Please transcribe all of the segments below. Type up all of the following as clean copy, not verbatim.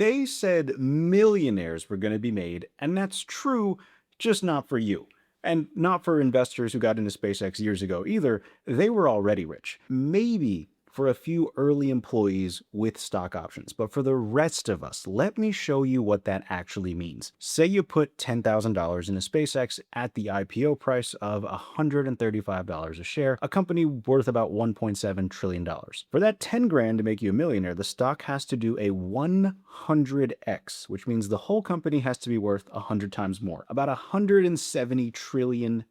They said millionaires were going to be made, and that's true, just not for you. And not for investors who got into SpaceX years ago either. They were already rich. Maybe for a few early employees with stock options. But for the rest of us, let me show you what that actually means. Say you put $10,000 into SpaceX at the IPO price of $135 a share, a company worth about $1.7 trillion. For that 10 grand to make you a millionaire, the stock has to do a 100x, which means the whole company has to be worth 100 times more, about $170 trillion,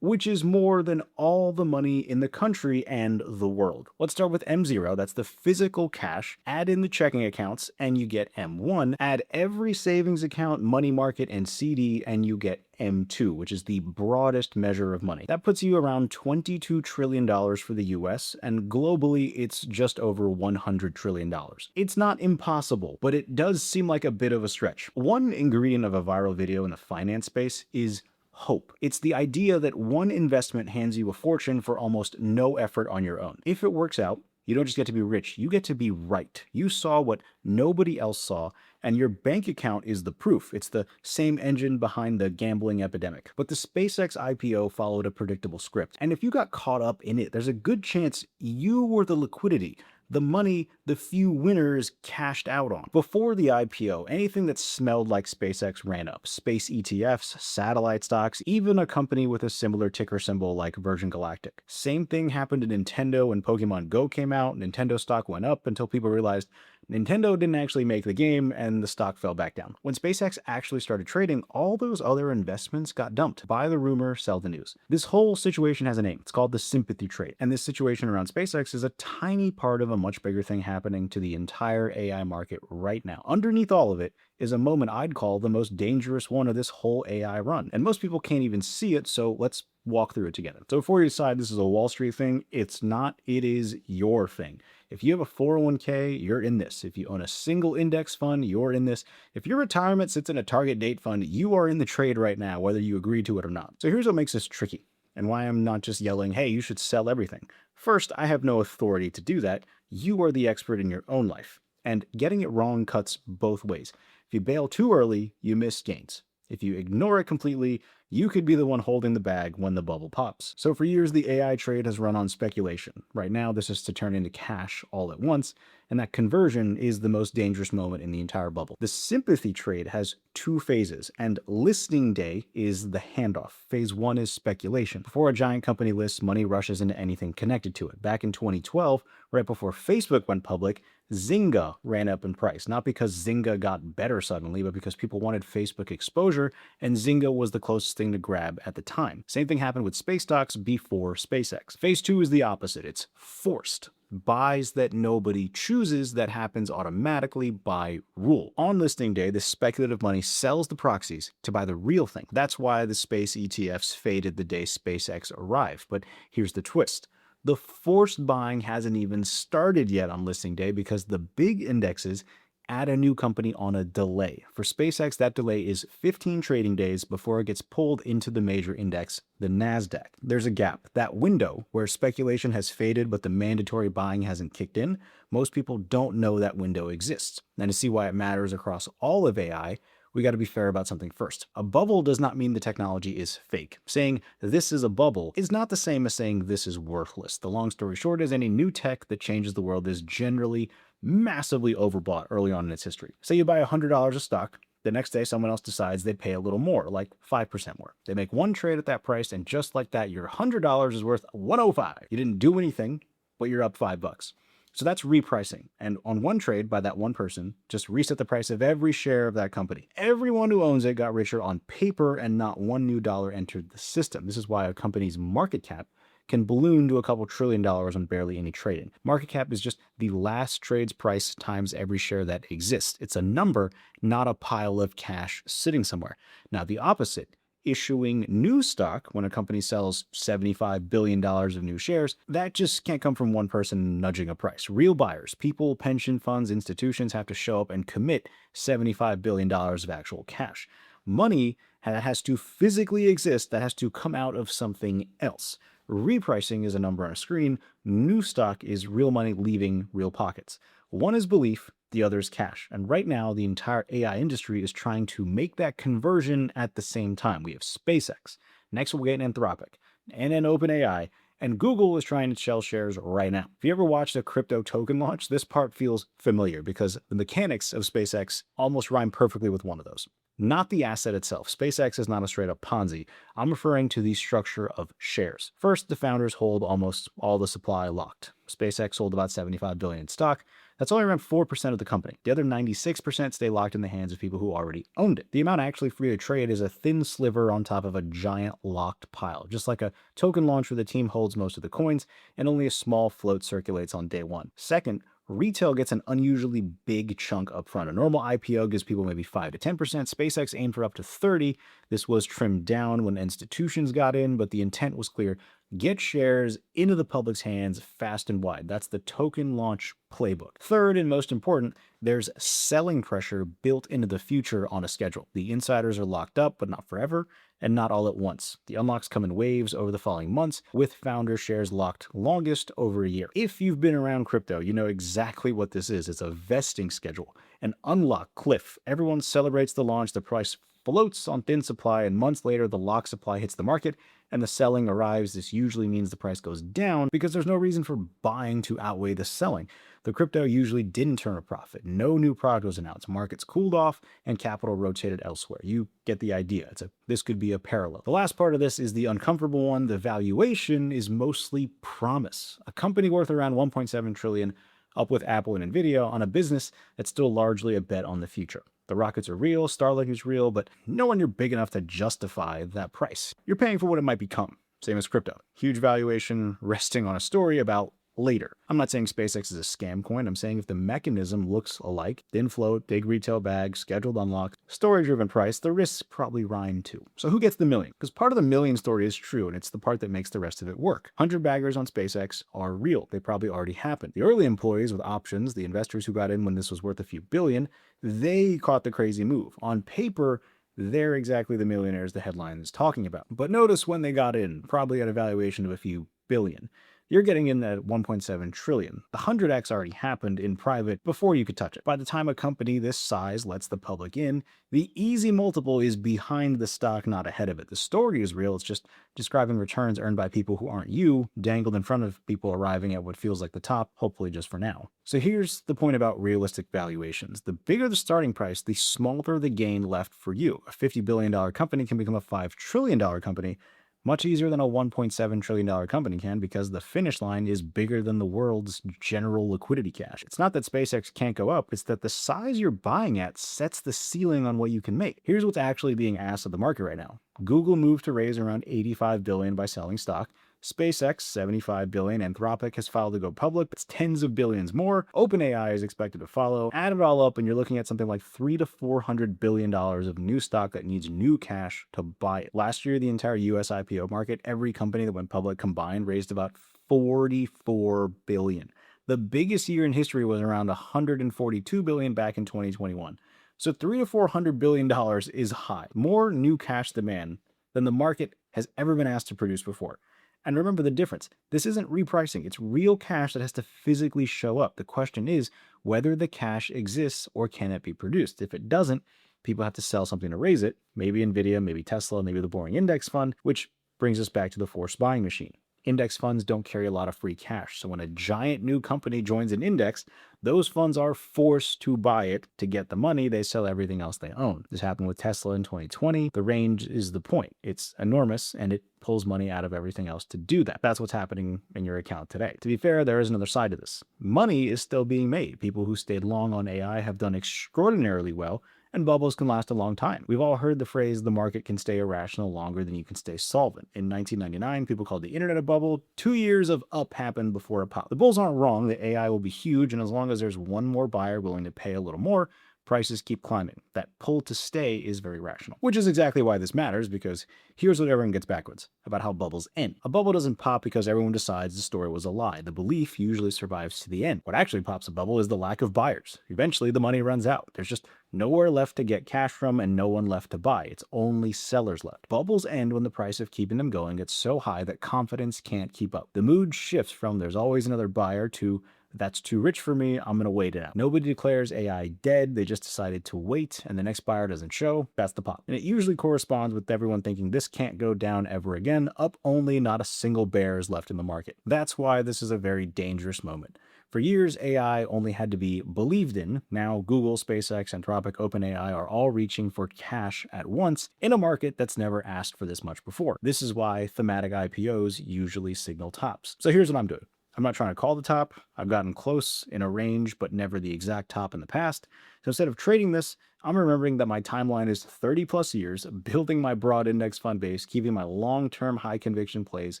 which is more than all the money in the country and the world. Let's start with M0, that's the physical cash, add in the checking accounts, and you get M1, add every savings account, money market, and CD, and you get M2, which is the broadest measure of money. That puts you around $22 trillion for the US, and globally it's just over $100 trillion. It's not impossible, but it does seem like a bit of a stretch. One ingredient of a viral video in the finance space is hope. It's the idea that one investment hands you a fortune for almost no effort on your own. If it works out, you don't just get to be rich, you get to be right. You saw what nobody else saw, and your bank account is the proof. It's the same engine behind the gambling epidemic. But the SpaceX IPO followed a predictable script, and if you got caught up in it, there's a good chance you were the liquidity, the money the few winners cashed out on. Before the IPO, anything that smelled like SpaceX ran up. Space ETFs, satellite stocks, even a company with a similar ticker symbol like Virgin Galactic. Same thing happened to Nintendo when Pokemon Go came out. Nintendo stock went up until people realized Nintendo didn't actually make the game, and the stock fell back down. When SpaceX actually started trading, all those other investments got dumped. Buy the rumor, sell the news. This whole situation has a name. It's called the sympathy trade. And this situation around SpaceX is a tiny part of a much bigger thing happening to the entire AI market right now. Underneath all of it is a moment I'd call the most dangerous one of this whole AI run. And most people can't even see it, so let's walk through it together. So before you decide this is a Wall Street thing, it's not. It is your thing. If you have a 401k, you're in this. If you own a single index fund, you're in this. If your retirement sits in a target date fund, you are in the trade right now, whether you agree to it or not. So here's what makes this tricky, and why I'm not just yelling, hey, you should sell everything. First, I have no authority to do that. You are the expert in your own life. And getting it wrong cuts both ways. If you bail too early, you miss gains. If you ignore it completely, you could be the one holding the bag when the bubble pops. So for years, the AI trade has run on speculation. Right now, this is to turn into cash all at once, and that conversion is the most dangerous moment in the entire bubble. The sympathy trade has two phases, and listing day is the handoff. Phase one is speculation. Before a giant company lists, money rushes into anything connected to it. Back in 2012, right before Facebook went public, Zynga ran up in price, not because Zynga got better suddenly, but because people wanted Facebook exposure, and Zynga was the closest thing to grab at the time. Same thing happened with space stocks before SpaceX. Phase two is the opposite. It's forced. Buys that nobody chooses, that happens automatically by rule. On listing day, this speculative money sells the proxies to buy the real thing. That's why the space ETFs faded the day SpaceX arrived. But here's the twist. The forced buying hasn't even started yet on listing day because the big indexes add a new company on a delay. For SpaceX, that delay is 15 trading days before it gets pulled into the major index, the NASDAQ. There's a gap. That window where speculation has faded but the mandatory buying hasn't kicked in, most people don't know that window exists. And to see why it matters across all of AI, we got to be fair about something first. A bubble does not mean the technology is fake. Saying this is a bubble is not the same as saying this is worthless. The long story short is any new tech that changes the world is generally massively overbought early on in its history. Say you buy $100 of stock, the next day someone else decides they pay a little more, like 5% more. They make one trade at that price, and just like that, your $100 is worth 105. You didn't do anything, but you're up $5. So that's repricing. And on one trade by that one person, just reset the price of every share of that company. Everyone who owns it got richer on paper, and not one new dollar entered the system. This is why a company's market cap can balloon to a couple $1 trillion on barely any trading. Market cap is just the last trade's price times every share that exists. It's a number, not a pile of cash sitting somewhere. Now, the opposite, issuing new stock when a company sells $75 billion of new shares, that just can't come from one person nudging a price. Real buyers, people, pension funds, institutions have to show up and commit $75 billion of actual cash. Money that has to physically exist, that has to come out of something else. Repricing is a number on a screen. New stock is real money leaving real pockets. One is belief, the other is cash. And right now, the entire AI industry is trying to make that conversion at the same time. We have SpaceX. Next, we'll get Anthropic, and then OpenAI. And Google is trying to sell shares right now. If you ever watched a crypto token launch, this part feels familiar because the mechanics of SpaceX almost rhyme perfectly with one of those. Not the asset itself. SpaceX is not a straight up Ponzi. I'm referring to the structure of shares. First, the founders hold almost all the supply locked. SpaceX sold about 75 billion in stock. That's only around 4% of the company. The other 96% stay locked in the hands of people who already owned it. The amount actually free to trade is a thin sliver on top of a giant locked pile. Just like a token launch where the team holds most of the coins and only a small float circulates on day one. Second, retail gets an unusually big chunk up front. A normal IPO gives people maybe 5 to 10%. SpaceX aimed for up to 30. This was trimmed down when institutions got in, but the intent was clear. Get shares into the public's hands fast and wide. That's the token launch playbook. Third, and most important, there's selling pressure built into the future on a schedule. The insiders are locked up, but not forever, and not all at once. The unlocks come in waves over the following months, with founder shares locked longest over a year. If you've been around crypto, you know exactly what this is. It's a vesting schedule, an unlock cliff. Everyone celebrates the launch, the price floats on thin supply, and months later the lock supply hits the market and the selling arrives. This usually means the price goes down because there's no reason for buying to outweigh the selling. The crypto usually didn't turn a profit. No new product was announced. Markets cooled off and capital rotated elsewhere. You get the idea. This could be a parallel. The last part of this is the uncomfortable one. The valuation is mostly promise. A company worth around 1.7 trillion up with Apple and Nvidia on a business that's still largely a bet on the future. The rockets are real, Starlink is real, but no one near big enough to justify that price. You're paying for what it might become. Same as crypto. Huge valuation resting on a story about later. I'm not saying SpaceX is a scam coin. I'm saying if the mechanism looks alike, thin float, big retail bag, scheduled unlock, story-driven price, the risks probably rhyme too. So who gets the million? Because part of the million story is true, and it's the part that makes the rest of it work. 100 baggers on SpaceX are real. They probably already happened. The early employees with options, the investors who got in when this was worth a few billion, they caught the crazy move. On paper, they're exactly the millionaires the headline is talking about. But notice when they got in, probably at a valuation of a few billion. You're getting in at 1.7 trillion. The 100x already happened in private before you could touch it. By the time a company this size lets the public in, the easy multiple is behind the stock, not ahead of it. The story is real. It's just describing returns earned by people who aren't you, dangled in front of people arriving at what feels like the top, hopefully just for now. So here's the point about realistic valuations. The bigger the starting price, the smaller the gain left for you. A $50 billion company can become a $5 trillion company much easier than a $1.7 trillion company can, because the finish line is bigger than the world's general liquidity cash. It's not that SpaceX can't go up, it's that the size you're buying at sets the ceiling on what you can make. Here's what's actually being asked of the market right now. Google moved to raise around $85 billion by selling stock. SpaceX, $75 billion. Anthropic has filed to go public. It's tens of billions more. OpenAI is expected to follow. Add it all up and you're looking at something like $300 to $400 billion of new stock that needs new cash to buy it. Last year, the entire US IPO market, every company that went public combined raised about $44 billion. The biggest year in history was around $142 billion back in 2021. So $300 to $400 billion is high. More new cash demand than the market has ever been asked to produce before. And remember the difference. This isn't repricing. It's real cash that has to physically show up. The question is whether the cash exists or can it be produced. If it doesn't, people have to sell something to raise it. Maybe Nvidia, maybe Tesla, maybe the boring index fund, which brings us back to the forced buying machine. Index funds don't carry a lot of free cash. So when a giant new company joins an index, those funds are forced to buy it. To get the money, they sell everything else they own. This happened with Tesla in 2020. The range is the point. It's enormous and it pulls money out of everything else to do that. That's what's happening in your account today. To be fair, there is another side to this. Money is still being made. People who stayed long on AI have done extraordinarily well, and bubbles can last a long time. We've all heard the phrase, the market can stay irrational longer than you can stay solvent. In 1999, people called the internet a bubble. 2 years of up happened before a pop. The bulls aren't wrong. The AI will be huge, and as long as there's one more buyer willing to pay a little more, prices keep climbing. That pull to stay is very rational. Which is exactly why this matters, because here's what everyone gets backwards about how bubbles end. A bubble doesn't pop because everyone decides the story was a lie. The belief usually survives to the end. What actually pops a bubble is the lack of buyers. Eventually, the money runs out. There's just nowhere left to get cash from and no one left to buy. It's only sellers left. Bubbles end when the price of keeping them going gets so high that confidence can't keep up. The mood shifts from there's always another buyer to That's too rich for me. I'm going to wait it out. Nobody declares AI dead. They just decided to wait, and the next buyer doesn't show. That's the pop. And it usually corresponds with everyone thinking this can't go down ever again. Up only, not a single bear is left in the market. That's why this is a very dangerous moment. For years, AI only had to be believed in. Now, Google, SpaceX, Anthropic, OpenAI are all reaching for cash at once in a market that's never asked for this much before. This is why thematic IPOs usually signal tops. So here's what I'm doing. I'm not trying to call the top. I've gotten close in a range, but never the exact top in the past. So instead of trading this, I'm remembering that my timeline is 30 plus years, building my broad index fund base, keeping my long-term high conviction plays,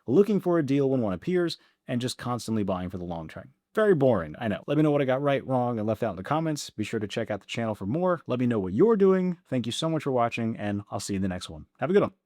looking for a deal when one appears, and just constantly buying for the long term. Very boring, I know. Let me know what I got right, wrong, and left out in the comments. Be sure to check out the channel for more. Let me know what you're doing. Thank you so much for watching, and I'll see you in the next one. Have a good one.